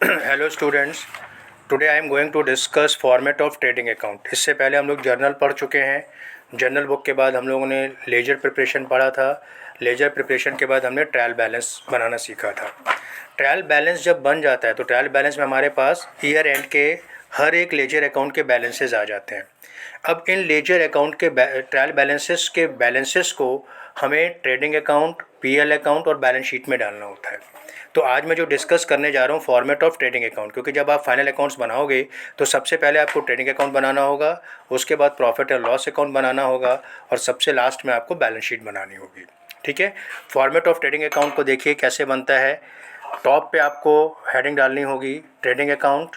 Hello students, today I am going to discuss format of trading account. इससे पहले हम लोग जर्नल पढ़ चुके हैं। जर्नल बुक के बाद हम लोगों ने लेजर प्रिपरेशन पढ़ा था। लेजर प्रिपरेशन के बाद हमने ट्रायल बैलेंस बनाना सीखा था। ट्रायल बैलेंस जब बन जाता है तो ट्रायल बैलेंस में हमारे पास ईयर एंड के हर एक लेजर अकाउंट के बैलेंसेस आ जाते हैं। अब इन लेजर अकाउंट के ट्रायल बैलेंसेस को हमें ट्रेडिंग अकाउंट, पीएल अकाउंट और बैलेंस शीट में डालना होता है। तो आज मैं जो डिस्कस करने जा रहा हूँ फॉर्मेट ऑफ ट्रेडिंग अकाउंट, क्योंकि जब आप फाइनल अकाउंट्स बनाओगे तो सबसे पहले आपको ट्रेडिंग अकाउंट बनाना होगा, उसके बाद प्रॉफिट एंड लॉस अकाउंट बनाना होगा और सबसे लास्ट में आपको बैलेंस शीट बनानी होगी। ठीक है, फॉर्मेट ऑफ ट्रेडिंग अकाउंट को देखिए कैसे बनता है। टॉप पे आपको हेडिंग डालनी होगी trading account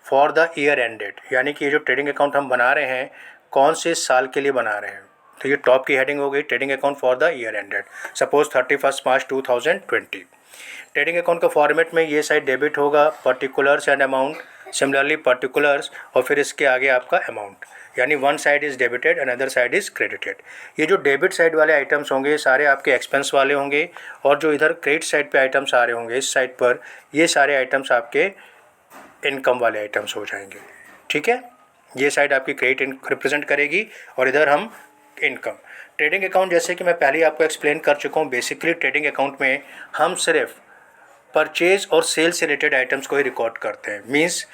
for the year ended, यानी कि ये जो ट्रेडिंग अकाउंट हम बना रहे हैं कौन से साल के लिए बना रहे हैं। तो ये टॉप की हेडिंग हो गई trading account for the year ended, suppose 31 March 2020। Trading account का फॉर्मेट में ये साइड डेबिट होगा, particulars and amount, similarly particulars और फिर इसके आगे आपका अमाउंट, यानी one side is debited and other side is credited. ये जो डेबिट साइड वाले आइटम्स होंगे सारे आपके एक्सपेंस वाले होंगे और जो इधर क्रेडिट साइड पे आइटम्स आ रहे होंगे इस साइड पर, ये सारे आइटम्स आपके इनकम वाले आइटम्स हो जाएंगे। ठीक है, ये साइड आपकी क्रेडिट रिप्रेजेंट करेगी और इधर हम इनकम। ट्रेडिंग अकाउंट जैसे कि मैं पहले ही आपको एक्सप्लेन कर चुका हूँ, बेसिकली ट्रेडिंग अकाउंट में हम सिर्फ परचेज और सेल से रिलेटेड आइटम्स को ही रिकॉर्ड करते हैं। मींस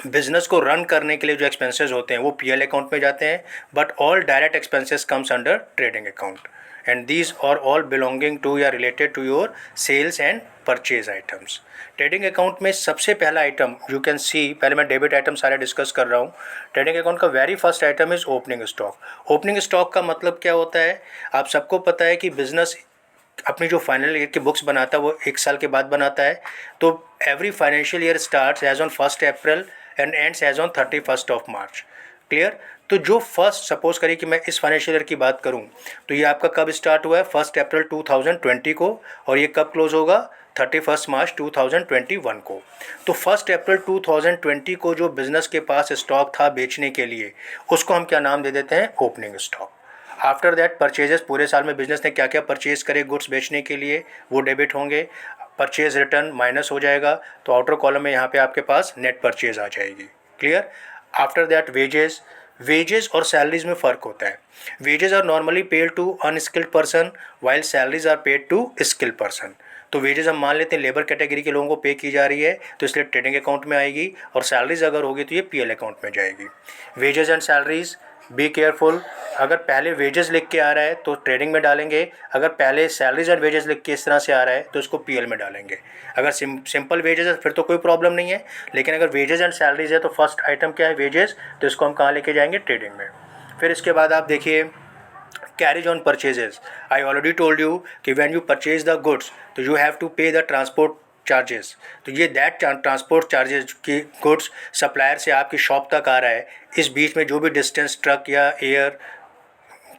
बिजनेस को रन करने के लिए जो एक्सपेंसेस होते हैं वो पीएल अकाउंट में जाते हैं, but all direct expenses comes under trading account and these are all belonging to या related to your sales and purchase items. Trading account में सबसे पहला आइटम यू कैन सी, पहले मैं डेबिट आइटम सारे डिस्कस कर रहा हूँ। ट्रेडिंग अकाउंट का very first item is opening stock. Opening stock का मतलब क्या होता है, आप सबको पता है कि बिजनेस अपनी जो फाइनल ईयर की बुक्स बनाता है वो 1 साल के बाद बनाता है। तो every financial year starts as on 1 April and ends as on 31 March. Clear. तो जो फर्स्ट, सपोज करिए कि मैं इस फाइनेंशियल ईयर की बात करूं तो ये आपका कब स्टार्ट हुआ है, 1 अप्रैल 2020 को, और ये कब क्लोज होगा, 31 मार्च 2021 को। तो 1 अप्रैल 2020 को जो बिजनेस के पास स्टॉक था बेचने के लिए उसको हम क्या नाम दे देते हैं, opening stock. After that purchases, पूरे साल में बिजनेस ने क्या क्या परचेज करे गुड्स बेचने के लिए वो डेबिट होंगे। परचेज रिटर्न माइनस हो जाएगा तो आउटर कॉलम में यहाँ पे आपके पास नेट परचेज आ जाएगी। Clear. After that wages, wages और सैलरीज में फ़र्क होता है। Wages are normally paid to unskilled person while salaries are paid to skilled person. तो वेजेस हम मान लेते हैं लेबर कैटेगरी के लोगों को पे की जा रही है तो इसलिए ट्रेडिंग अकाउंट में आएगी, और सैलरीज अगर होगी तो ये पीएल अकाउंट में जाएगी। Wages and salaries, be careful, अगर पहले वेजेस लिख के आ रहा है तो ट्रेडिंग में डालेंगे, अगर पहले सैलरीज एंड वेजेस लिख के इस तरह से आ रहा है तो इसको पीएल में डालेंगे। अगर सिंपल वेजेस है फिर तो कोई प्रॉब्लम नहीं है, लेकिन अगर वेजेस एंड सैलरीज है तो फर्स्ट आइटम क्या है, वेजेस, तो इसको हम कहाँ लेके जाएंगे, ट्रेडिंग में। फिर इसके बाद आप देखिए carriage on purchases. I already told you कि when you purchase the goods तो you have to pay the transport charges. तो ये दैट ट्रांसपोर्ट चार्जेस की गुड्स सप्लायर से आपकी शॉप तक आ रहा है, इस बीच में जो भी डिस्टेंस ट्रक या एयर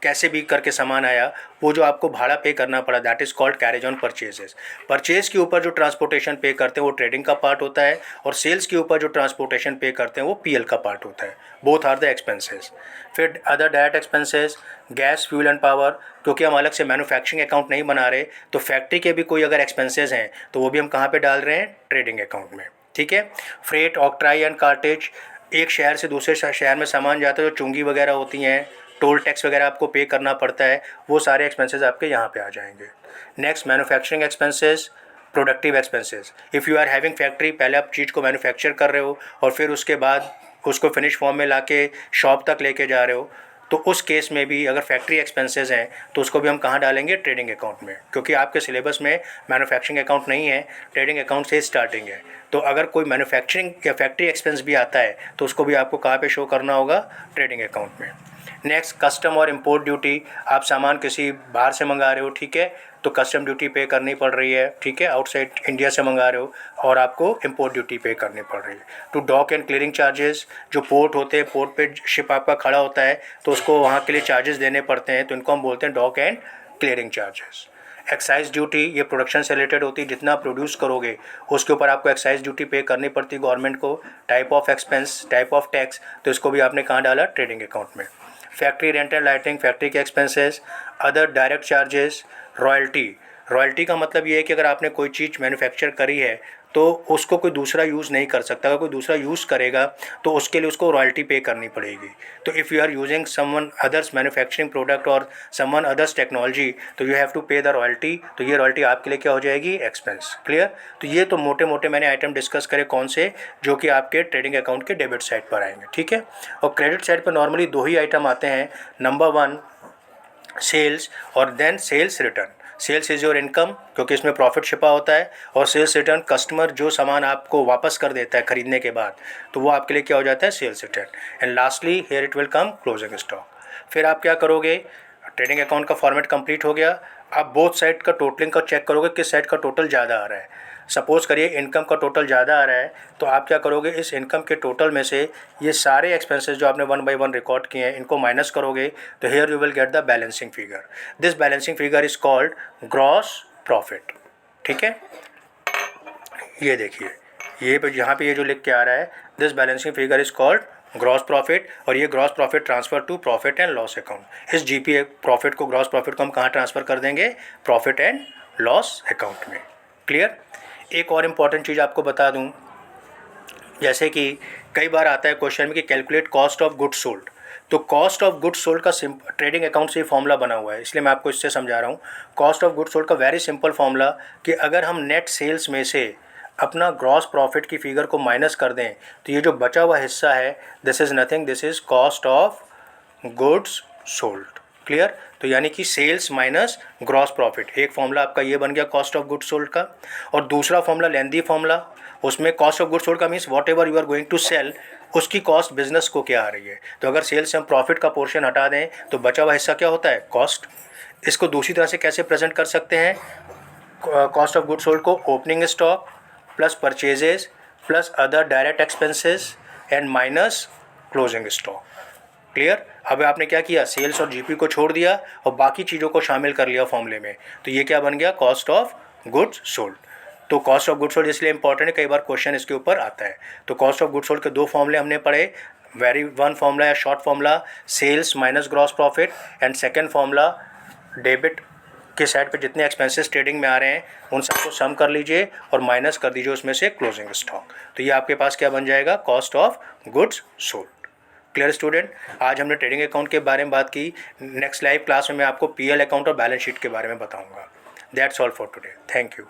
कैसे भी करके सामान आया वो जो आपको भाड़ा पे करना पड़ा, that is called carriage on purchases. Purchase के ऊपर जो ट्रांसपोर्टेशन पे करते हैं वो ट्रेडिंग का पार्ट होता है, और सेल्स के ऊपर जो ट्रांसपोर्टेशन पे करते हैं वो पीएल का पार्ट होता है। Both are the expenses. फिर other direct expenses, gas, fuel and power, क्योंकि हम अलग से मैन्युफैक्चरिंग अकाउंट नहीं बना रहे तो फैक्ट्री के भी कोई अगर एक्सपेंसेस हैं तो वो भी हम कहाँ पे डाल रहे हैं, ट्रेडिंग अकाउंट में। ठीक है। फ्रेट, ऑक्ट्राई एंड कार्टेज, एक शहर से दूसरे शहर में सामान जाता है, जो चुंगी वगैरह होती हैं, टोल टैक्स वगैरह आपको पे करना पड़ता है, वो सारे एक्सपेंसेस आपके यहाँ पे आ जाएंगे। Next, manufacturing expenses, productive expenses. If you are having factory, पहले आप चीज़ को मैन्युफैक्चर कर रहे हो और फिर उसके बाद उसको फिनिश फॉर्म में लाके शॉप तक लेके जा रहे हो, तो उस केस में भी अगर फैक्ट्री एक्सपेंसेस हैं तो उसको भी हम कहाँ डालेंगे, ट्रेडिंग अकाउंट में, क्योंकि आपके सिलेबस में मैन्युफैक्चरिंग अकाउंट नहीं है, ट्रेडिंग अकाउंट से स्टार्टिंग है। तो अगर कोई मैन्युफैक्चरिंग या फैक्ट्री एक्सपेंस भी आता है तो उसको भी आपको कहाँ पे शो करना होगा, ट्रेडिंग अकाउंट में। नेक्स्ट, कस्टम और इम्पोर्ट ड्यूटी। आप सामान किसी बाहर से मंगा रहे हो, ठीक है, तो कस्टम ड्यूटी पे करनी पड़ रही है, ठीक है, आउटसाइड इंडिया से मंगा रहे हो और आपको इम्पोर्ट ड्यूटी पे करनी पड़ रही है। To dock and clearing charges, जो पोर्ट होते हैं, पोर्ट पे शिप आपका खड़ा होता है तो उसको वहाँ के लिए चार्जेस देने पड़ते हैं, तो इनको हम बोलते हैं dock and clearing charges. Excise duty, ये प्रोडक्शन से रिलेटेड होती है, जितना प्रोड्यूस करोगे उसके ऊपर आपको एक्साइज ड्यूटी पे करनी पड़ती है गवर्नमेंट को। Type of expense, type of tax, तो इसको भी आपने कहाँ डाला, ट्रेडिंग अकाउंट में। Factory rent and lighting, factory के expenses. Other direct charges, royalty. Royalty का मतलब ये है कि अगर आपने कोई चीज़ मैन्युफैक्चर करी है तो उसको कोई दूसरा यूज़ नहीं कर सकता। अगर कोई दूसरा यूज़ करेगा तो उसके लिए उसको रॉयल्टी पे करनी पड़ेगी। तो if you are using someone others manufacturing product और समवन अदर्स टेक्नोलॉजी, तो you have to pay the royalty. तो ये रॉयल्टी आपके लिए क्या हो जाएगी, एक्सपेंस। क्लियर। तो ये तो मोटे मोटे मैंने आइटम डिस्कस करे कौन से, जो कि आपके ट्रेडिंग अकाउंट के डेबिट साइड पर आएंगे। ठीक है। और क्रेडिट साइड पर नॉर्मली दो ही आइटम आते हैं। नंबर 1 सेल्स और then sales return. Sales is your income, क्योंकि इसमें प्रॉफिट छिपा होता है, और सेल्स रिटर्न कस्टमर जो सामान आपको वापस कर देता है खरीदने के बाद, तो वो आपके लिए क्या हो जाता है, sales return. And lastly here it will come closing stock. फिर आप क्या करोगे, ट्रेडिंग अकाउंट का फॉर्मेट कंप्लीट हो गया। आप बोथ साइड का टोटलिंग का चेक करोगे, किस साइड का टोटल ज़्यादा आ रहा है। सपोज़ करिए इनकम का टोटल ज़्यादा आ रहा है, तो आप क्या करोगे, इस इनकम के टोटल में से ये सारे एक्सपेंसेस जो आपने 1 बाय 1 रिकॉर्ड किए हैं इनको माइनस करोगे, तो here you will get the balancing figure. This balancing figure is called gross profit. ठीक है। ये देखिए, ये यहाँ पे ये जो लिख के आ रहा है, this balancing figure is called gross profit, और ये gross profit transfer to profit and loss account. इस जीपीए प्रॉफिट को, ग्रॉस प्रॉफिट को हम कहाँ ट्रांसफ़र कर देंगे, प्रॉफिट एंड लॉस अकाउंट में। क्लियर। एक और इम्पॉर्टेंट चीज़ आपको बता दूं, जैसे कि कई बार आता है क्वेश्चन में कि calculate cost of goods sold. तो कॉस्ट ऑफ गुड्स सोल्ड का ट्रेडिंग अकाउंट से फॉर्मूला बना हुआ है, इसलिए मैं आपको इससे समझा रहा हूँ। कॉस्ट ऑफ गुड्स सोल्ड का वेरी सिंपल फॉर्मूला कि अगर हम नेट सेल्स में से अपना ग्रॉस प्रॉफिट की फिगर को माइनस कर दें, तो ये जो बचा हुआ हिस्सा है, this is nothing, this is cost of goods sold. Clear. तो यानी कि सेल्स माइनस ग्रॉस प्रॉफिट, एक फॉर्मूला आपका ये बन गया कॉस्ट ऑफ गुड्स सोल्ड का। और दूसरा फॉर्मूला लेंदी फॉर्मूला, उसमें कॉस्ट ऑफ गुड्स सोल्ड का means whatever you are going to sell, उसकी कॉस्ट बिजनेस को क्या आ रही है। तो अगर सेल्स से हम प्रॉफिट का पोर्शन हटा दें तो बचा हुआ हिस्सा क्या होता है, कॉस्ट। इसको दूसरी तरह से कैसे प्रेजेंट कर सकते हैं, कॉस्ट ऑफ गुड्स सोल्ड को opening stock plus purchases plus other direct expenses and minus closing stock. Clear. अब आपने क्या किया, सेल्स और जीपी को छोड़ दिया और बाकी चीज़ों को शामिल कर लिया फॉर्मूले में, तो ये क्या बन गया, कॉस्ट ऑफ गुड्स सोल्ड। तो कॉस्ट ऑफ गुड्स सोल्ड इसलिए इंपॉर्टेंट है, कई बार क्वेश्चन इसके ऊपर आता है। तो कॉस्ट ऑफ गुड्स सोल्ड के दो फॉर्मूले हमने पढ़े। वन फॉर्मूला या short formula sales minus gross profit, and second formula debit के साइड पे जितने एक्सपेंसेस ट्रेडिंग में आ रहे हैं उन सबको सम कर लीजिए और माइनस कर दीजिए उसमें से क्लोजिंग स्टॉक। तो ये आपके पास क्या बन जाएगा, cost of goods sold. Clear student. आज हमने ट्रेडिंग अकाउंट के बारे में बात की। नेक्स्ट लाइव क्लास में मैं आपको पीएल अकाउंट और बैलेंस शीट के बारे में बताऊंगा। That's all for today. Thank you.